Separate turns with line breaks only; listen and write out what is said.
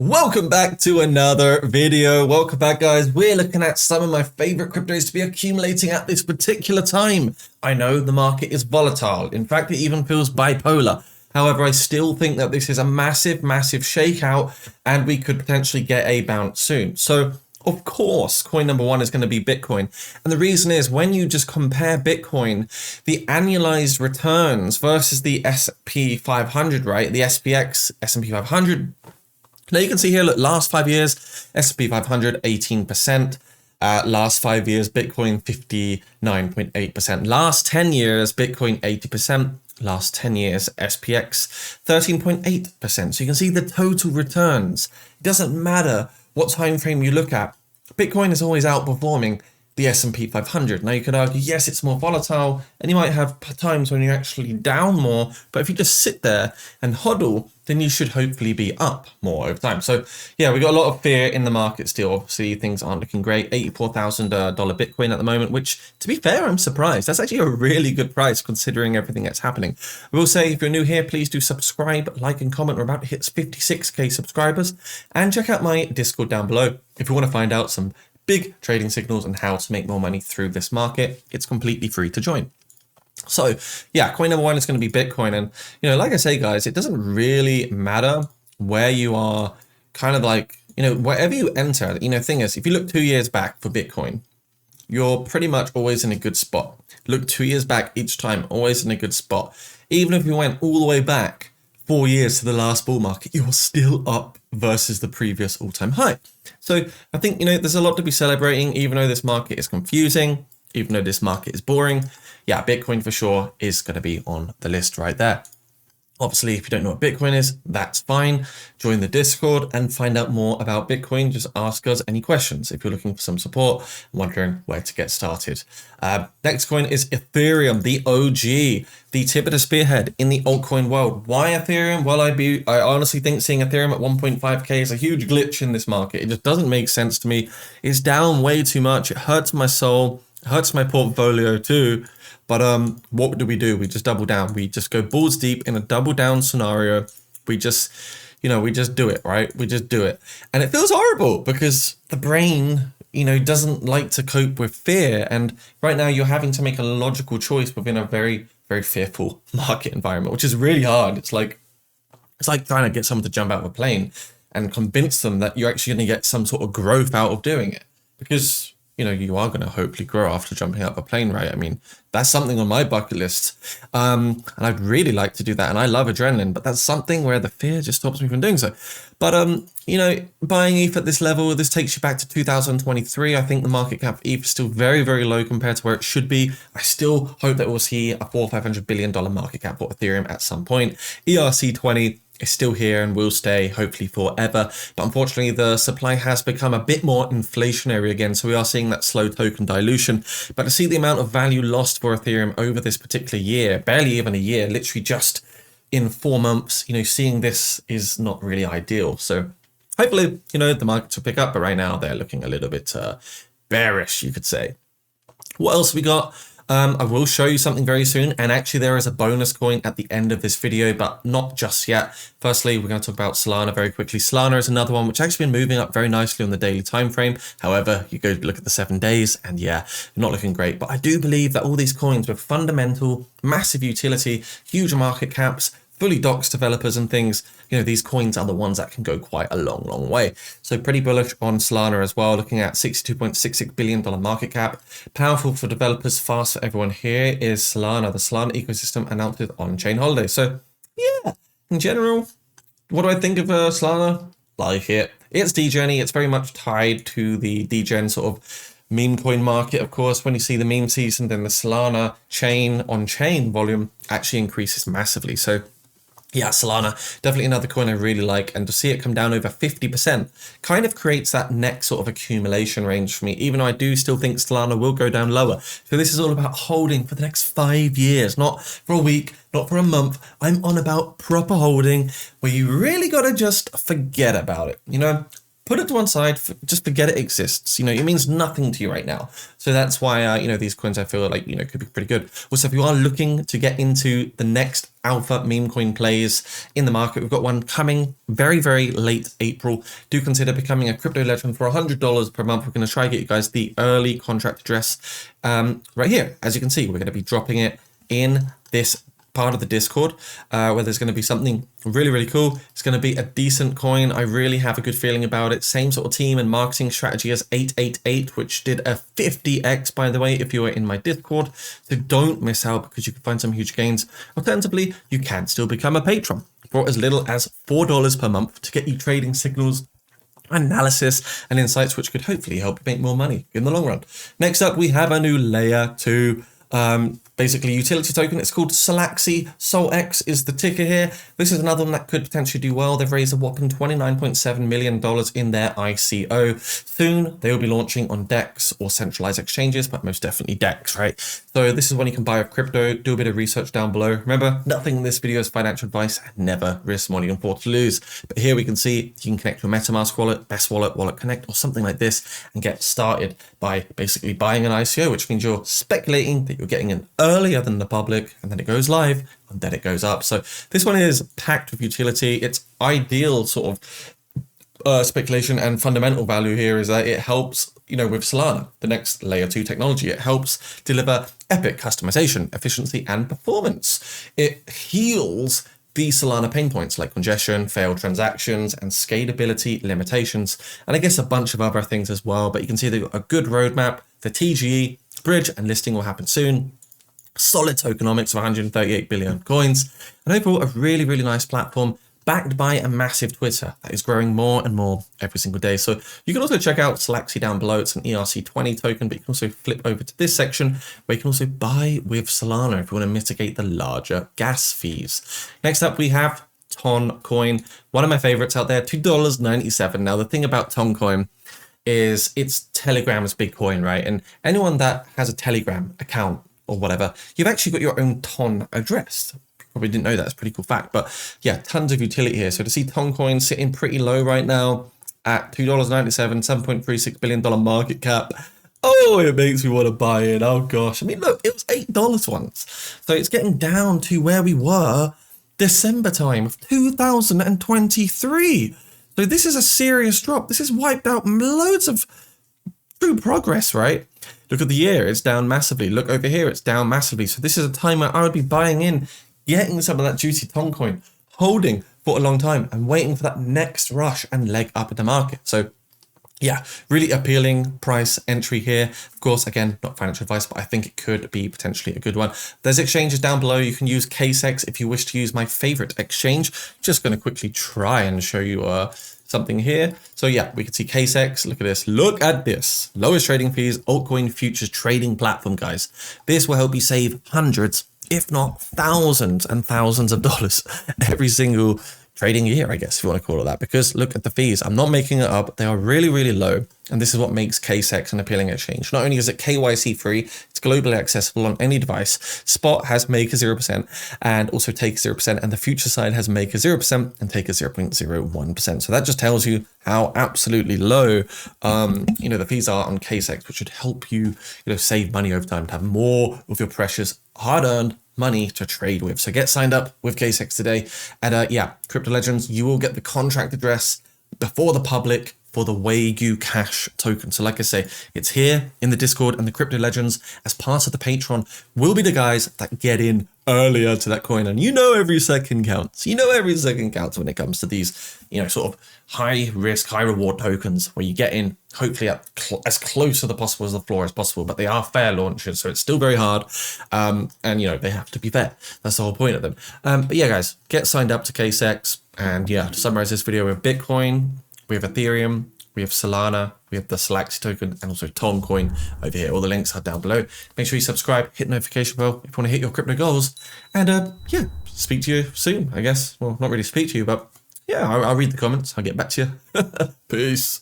Welcome back to another video. Welcome back, guys. We're looking at some of my favorite cryptos to be accumulating at this particular time. I know the market is volatile. In fact, it even feels bipolar. However, I still think that this is a massive shakeout and we could potentially get a bounce soon. So, of course, coin number one is going to be Bitcoin. And the reason is when you just compare Bitcoin, the annualized returns versus the S&P 500, right? The SPX, S&P 500. Now you can see here, look, last 5 years, S&P 500, 18%. Last 5 years, Bitcoin, 59.8%. Last 10 years, Bitcoin, 80%. Last 10 years, SPX, 13.8%. So you can see the total returns. It doesn't matter what time frame you look at. Bitcoin is always outperforming the S&P 500. Now you could argue, yes, it's more volatile, and you might have times when you're actually down more, but if you just sit there and hodl, then you should hopefully be up more over time. So yeah, we got a lot of fear in the market still. Obviously, things aren't looking great. $84,000 Bitcoin at the moment, which, to be fair, I'm surprised. That's actually a really good price considering everything that's happening. I will say, if you're new here, please do subscribe, like, and comment. We're about to hit 56k subscribers, and check out my Discord down below if you want to find out some big trading signals and how to make more money through this market. It's completely free to join. So yeah, coin number one is going to be Bitcoin. And, you know, like I say, guys, it doesn't really matter where you are, kind of like, you know, wherever you enter, you know, thing is, if you look 2 years back for Bitcoin, you're pretty much always in a good spot. Look 2 years back each time, always in a good spot. Even if you went all the way back 4 years to the last bull market, you're still up versus the previous all-time high. So I think, you know, there's a lot to be celebrating, even though this market is confusing, even though this market is boring. Yeah, Bitcoin for sure is going to be on the list right there. Obviously, if you don't know what Bitcoin is, that's fine. Join the Discord and find out more about Bitcoin. Just ask us any questions if you're looking for some support and wondering where to get started. Next coin is Ethereum, the OG, the tip of the spearhead in the altcoin world. Why Ethereum? Well, I honestly think seeing Ethereum at 1.5k is a huge glitch in this market. It just doesn't make sense to me. It's down way too much. It hurts my soul. It hurts my portfolio too. But what do? We just double down. We just go balls deep in a double down scenario. We just, you know, we just do it, right? We just do it. And it feels horrible because the brain, you know, doesn't like to cope with fear. And right now you're having to make a logical choice within a very, very fearful market environment, which is really hard. It's like trying to get someone to jump out of a plane and convince them that you're actually going to get some sort of growth out of doing it. Because, you know, you are going to hopefully grow after jumping out of a plane, right? I mean, that's something on my bucket list. And I'd really like to do that. And I love adrenaline, but that's something where the fear just stops me from doing so. But, you know, buying ETH at this level, this takes you back to 2023. I think the market cap for ETH is still very, very low compared to where it should be. I still hope that we'll see a $400-500 billion market cap for Ethereum at some point. ERC20 is still here and will stay hopefully forever, but unfortunately the supply has become a bit more inflationary again, so we are seeing that slow token dilution. But to see the amount of value lost for Ethereum over this particular year, barely even a year, literally just in 4 months, you know, seeing this is not really ideal. So hopefully, you know, the markets will pick up, but right now they're looking a little bit bearish, you could say. What else we got? I will show you something very soon, and actually there is a bonus coin at the end of this video, but not just yet. Firstly, we're going to talk about Solana very quickly. Solana is another one which actually been moving up very nicely on the daily time frame. However, you go look at the 7 days and yeah, not looking great. But I do believe that all these coins with fundamental, massive utility, huge market caps, fully doxed developers and things, you know, these coins are the ones that can go quite a long way. So pretty bullish on Solana as well, looking at $62.66 billion market cap. Powerful for developers, fast for everyone. Here is Solana, the Solana ecosystem announced with on-chain holiday. So yeah, in general, what do I think of Solana? Like it. It's degenny. It's very much tied to the degen sort of meme coin market. Of course, when you see the meme season, then the Solana chain on-chain volume actually increases massively. So yeah, Solana, definitely another coin I really like, and to see it come down over 50% kind of creates that next sort of accumulation range for me, even though I do still think Solana will go down lower. So this is all about holding for the next 5 years, not for a week, not for a month. I'm on about proper holding where you really got to just forget about it. You know, put it to one side, just forget it exists. You know, it means nothing to you right now. So that's why, you know, these coins I feel like, you know, could be pretty good. Also, if you are looking to get into the next alpha meme coin plays in the market, we've got one coming very, very late April. Do consider becoming a crypto legend for $100 per month. We're going to try to get you guys the early contract address right here. As you can see, we're going to be dropping it in this part of the Discord where there's going to be something really, really cool. It's going to be a decent coin. I really have a good feeling about it. Same sort of team and marketing strategy as 888, which did a 50x, by the way, if you are in my Discord. So don't miss out, because you can find some huge gains. Alternatively, you can still become a patron for as little as $4 per month to get you trading signals, analysis, and insights, which could hopefully help you make more money in the long run. Next up, we have a new layer 2 basically utility token. It's called Solaxy. SolX is the ticker here. This is another one that could potentially do well. They've raised a whopping $29.7 million in their ICO. Soon they will be launching on DEX or centralized exchanges, but most definitely DEX, right? So this is when you can buy a crypto. Do a bit of research down below. Remember, nothing in this video is financial advice, and never risk more than you can afford to lose. But here we can see you can connect to a MetaMask wallet, Best Wallet, Wallet Connect, or something like this, and get started by basically buying an ICO, which means you're speculating that you're getting in earlier than the public, and then it goes live, and then it goes up. So this one is packed with utility. Its ideal sort of speculation and fundamental value here is that it helps, you know, with Solana, the next layer 2 technology. It helps deliver epic customization, efficiency, and performance. It heals the Solana pain points like congestion, failed transactions, and scalability limitations, and I guess a bunch of other things as well. But you can see they've got a good roadmap. The TGE, bridge, and listing will happen soon. Solid tokenomics of 138 billion coins, and overall a really, really nice platform backed by a massive Twitter that is growing more and more every single day. So you can also check out Solaxy down below. It's an ERC20 token, but you can also flip over to this section where you can also buy with Solana if you want to mitigate the larger gas fees. Next up, we have Toncoin, one of my favorites out there, $2.97. Now, the thing about Toncoin is it's Telegram's big coin, right? And anyone that has a Telegram account or whatever, you've actually got your own Ton address. Probably didn't know that. It's a pretty cool fact. But yeah, tons of utility here. So to see Toncoin sitting pretty low right now at $2.97, $7.36 billion market cap. Oh, it makes me want to buy in. Oh gosh. I mean, look, it was $8 once. So it's getting down to where we were December time of 2023. So this is a serious drop. This has wiped out loads of true progress, right? Look at the year, it's down massively. Look over here, it's down massively. So this is a time where I would be buying in, getting some of that juicy Toncoin, holding for a long time and waiting for that next rush and leg up in the market. So yeah, really appealing price entry here. Of course, again, not financial advice, but I think it could be potentially a good one. There's exchanges down below. You can use KSEX if you wish to use my favorite exchange. Just going to quickly try and show you something here. So yeah, we can see KSEX. Look at this. Look at this. Lowest trading fees, altcoin futures trading platform, guys. This will help you save hundreds, if not thousands and thousands of dollars every single trading year, I guess, if you want to call it that, because look at the fees. I'm not making it up. They are really, really low. And this is what makes KSEX an appealing exchange. Not only is it KYC free, it's globally accessible on any device. Spot has Maker 0% and also Take 0%. And the future side has Maker 0% and Take 0.01%. So that just tells you how absolutely low, the fees are on KSEX, which should help you, save money over time, to have more of your precious hard-earned money to trade with. So get signed up with KSEX today. And Crypto Legends, you will get the contract address before the public for the Wagyu Cash token. So like I say, it's here in the Discord, and the Crypto Legends, as part of the Patreon, will be the guys that get in earlier to that coin. And every second counts. Every second counts when it comes to these, sort of high risk, high reward tokens where you get in hopefully at as close to the possible as the floor as possible, but they are fair launches. So it's still very hard. And they have to be fair. That's the whole point of them. But yeah, guys, get signed up to KSEX. And yeah, to summarize this video, we have Bitcoin, we have Ethereum, we have Solana, we have the Solaxy token, and also Toncoin over here. All the links are down below. Make sure you subscribe, hit the notification bell if you want to hit your crypto goals. And speak to you soon, I guess. Well, not really speak to you, but yeah, I'll read the comments. I'll get back to you. Peace.